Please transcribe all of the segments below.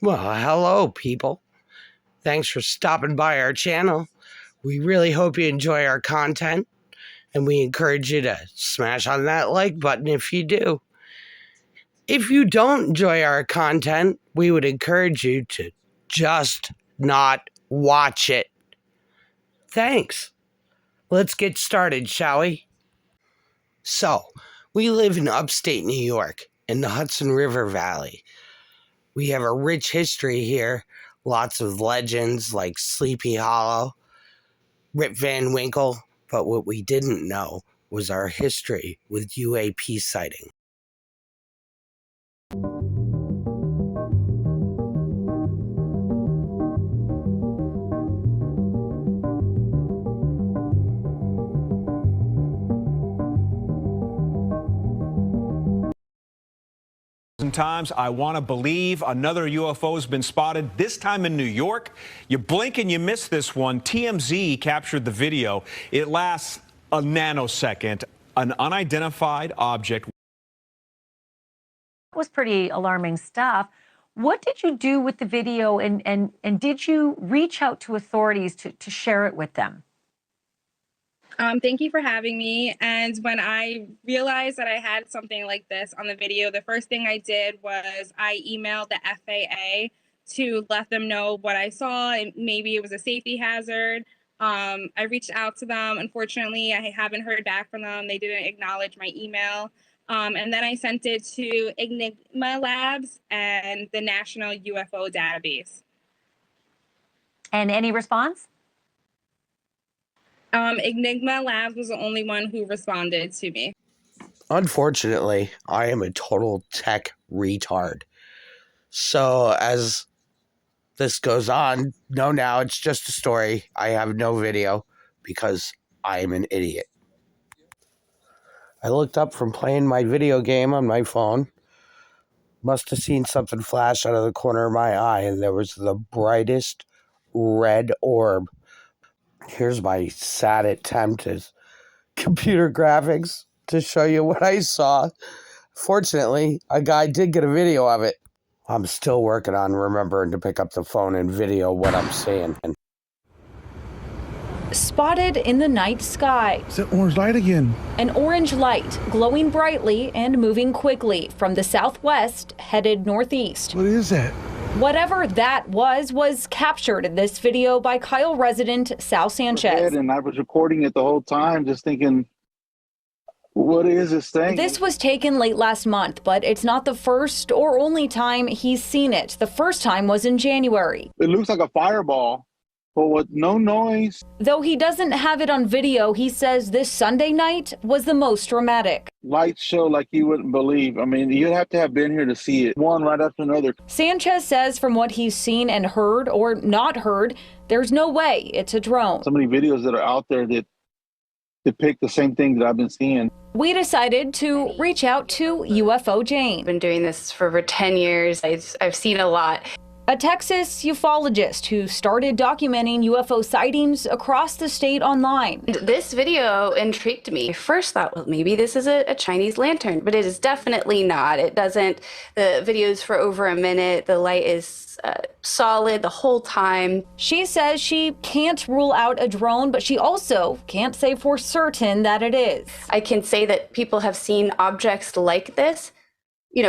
Well, hello, people. Thanks for stopping by our channel. We really hope you enjoy our content, and we encourage you to smash on that like button if you do. If you don't enjoy our content, we would encourage you to just not watch it. Thanks. Let's get started, shall we? So, we live in upstate New York in the Hudson River Valley. We have a rich history here, lots of legends like Sleepy Hollow, Rip Van Winkle, but what we didn't know was our history with UAP sighting. Times I want to believe another UFO has been spotted, this time in New York. You blink and you miss this one. TMZ captured the video. It lasts a nanosecond. An unidentified object. It was pretty alarming stuff. What did you do with the video, and did you reach out to authorities to share it with them? Thank you for having me. And when I realized that I had something like this on the video, the first thing I did was I emailed the FAA to let them know what I saw, and maybe it was a safety hazard. I reached out to them. Unfortunately, I haven't heard back from them. They didn't acknowledge my email. And then I sent it to Enigma Labs and the National UFO Database. And any response? Enigma Labs was the only one who responded to me. Unfortunately, I am a total tech retard. So as this goes on, know now it's just a story. I have no video because I am an idiot. I looked up from playing my video game on my phone. Must have seen something flash out of the corner of my eye, and there was the brightest red orb. Here's my sad attempt at computer graphics to show you what I saw. Fortunately, a guy did get a video of it. I'm still working on remembering to pick up the phone and video what I'm seeing. Spotted in the night sky. It's an orange light again. An orange light glowing brightly and moving quickly from the southwest headed northeast. What is that? Whatever that was captured in this video by Kyle resident Sal Sanchez. And I was recording it the whole time, just thinking, what is this thing? This was taken late last month, but it's not the first or only time he's seen it. The first time was in January. It looks like a fireball, but with no noise. Though he doesn't have it on video, he says this Sunday night was the most dramatic. Lights show like you wouldn't believe. I mean, you'd have to have been here to see it, one right after another. Sanchez says from what he's seen and heard or not heard, there's no way it's a drone. So many videos that are out there that depict the same thing that I've been seeing. We decided to reach out to UFO Jane. I've been doing this for over 10 years. I've seen a lot. A Texas ufologist who started documenting UFO sightings across the state online. This video intrigued me. I first thought, well, maybe this is a Chinese lantern, but it is definitely not. It doesn't. The video's for over a minute. The light is solid the whole time. She says she can't rule out a drone, but she also can't say for certain that it is. I can say that people have seen objects like this,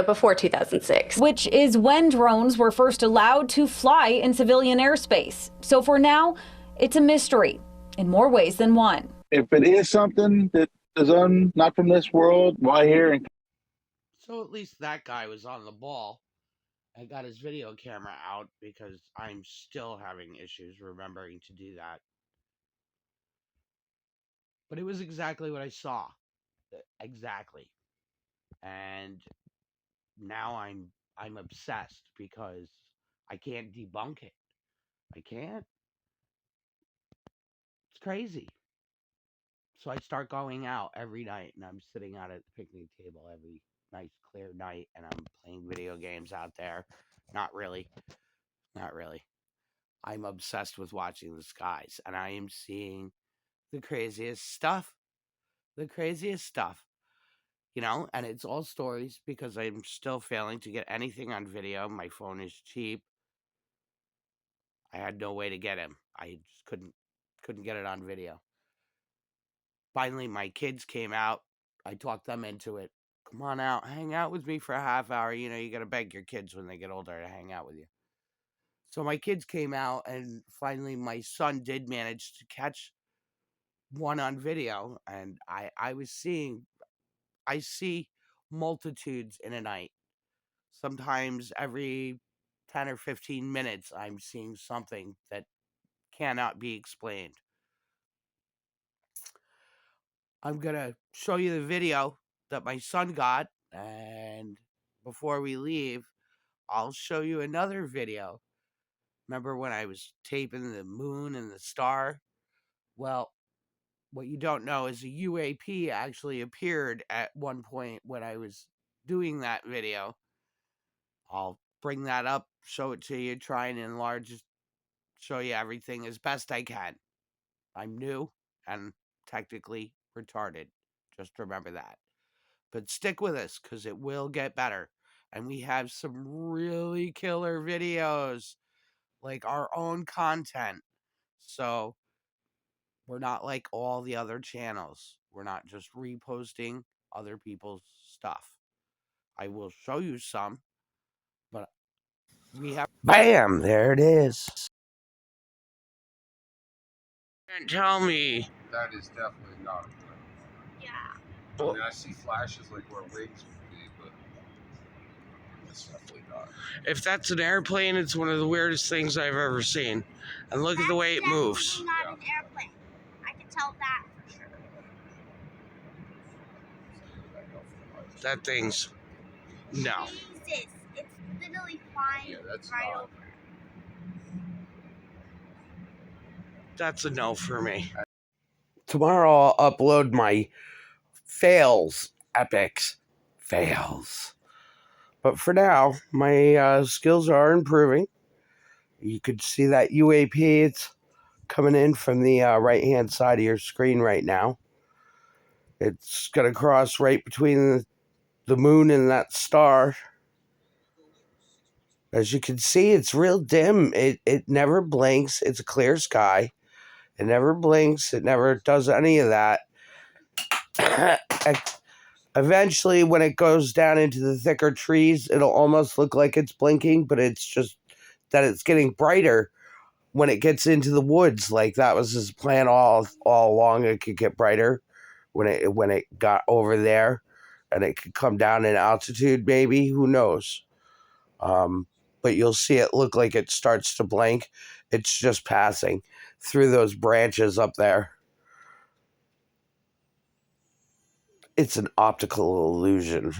before 2006. Which is when drones were first allowed to fly in civilian airspace. So for now, it's a mystery in more ways than one. If it is something that is not from this world, why here? So at least that guy was on the ball. I got his video camera out because I'm still having issues remembering to do that. But it was exactly what I saw. Exactly. And now I'm obsessed because I can't debunk it. I can't. It's crazy. So I start going out every night, and I'm sitting out at the picnic table every nice clear night, and I'm playing video games out there. Not really. I'm obsessed with watching the skies, and I am seeing the craziest stuff. And it's all stories because I'm still failing to get anything on video. My phone is cheap. I had no way to get him. I just couldn't get it on video. Finally, my kids came out. I talked them into it. Come on out, hang out with me for a half hour. You know, you got to beg your kids when they get older to hang out with you. So my kids came out, and finally my son did manage to catch one on video. And I see multitudes in a night. Sometimes every 10 or 15 minutes, I'm seeing something that cannot be explained. I'm going to show you the video that my son got. And before we leave, I'll show you another video. Remember when I was taping the moon and the star? Well, what you don't know is a UAP actually appeared at one point when I was doing that video. I'll bring that up, show it to you, try and enlarge, show you everything as best I can. I'm new and technically retarded. Just remember that. But stick with us because it will get better. And we have some really killer videos, like our own content. So we're not like all the other channels. We're not just reposting other people's stuff. I will show you some, but we have. Bam! There it is. Tell me. That is definitely not a plane. Yeah. I mean, I see flashes like where wings would be, but it's definitely not. If that's an airplane, it's one of the weirdest things I've ever seen. And look at the way it moves. Not an airplane. I can tell that for sure. That thing's no. Jesus, it's literally flying right over. That's a no for me. Tomorrow I'll upload my fails, epics, fails. But for now, my skills are improving. You could see that UAP, it's coming in from the right-hand side of your screen right now. It's going to cross right between the moon and that star. As you can see, it's real dim. It never blinks. It's a clear sky. It never blinks. It never does any of that. Eventually, when it goes down into the thicker trees, it'll almost look like it's blinking, but it's just that it's getting brighter when it gets into the woods. Like that was his plan all along. It could get brighter when it got over there, and it could come down in altitude. Maybe, who knows? But you'll see it look like it starts to blink. It's just passing through those branches up there. It's an optical illusion.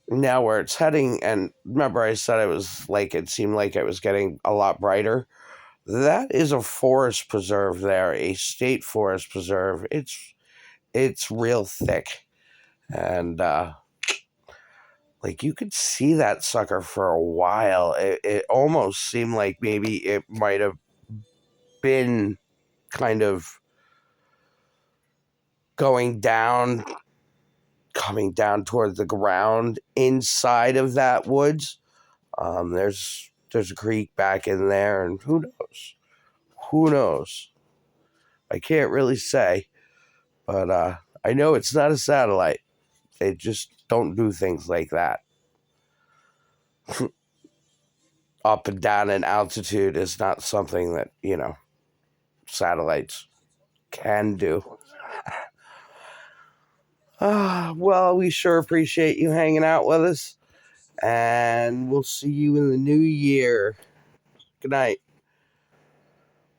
Now where it's heading, and remember I said it seemed like it was getting a lot brighter. That is a forest preserve there, a state forest preserve. It's real thick. And like you could see that sucker for a while. It almost seemed like maybe it might have been kind of coming down toward the ground inside of that woods. There's a creek back in there, and who knows? I can't really say, but I know it's not a satellite. They just don't do things like that. Up and down in altitude is not something that, satellites can do. Well, we sure appreciate you hanging out with us, and we'll see you in the new year. Good night.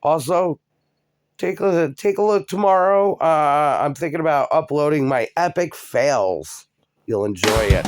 Also, take a look tomorrow. I'm thinking about uploading my epic fails. You'll enjoy it.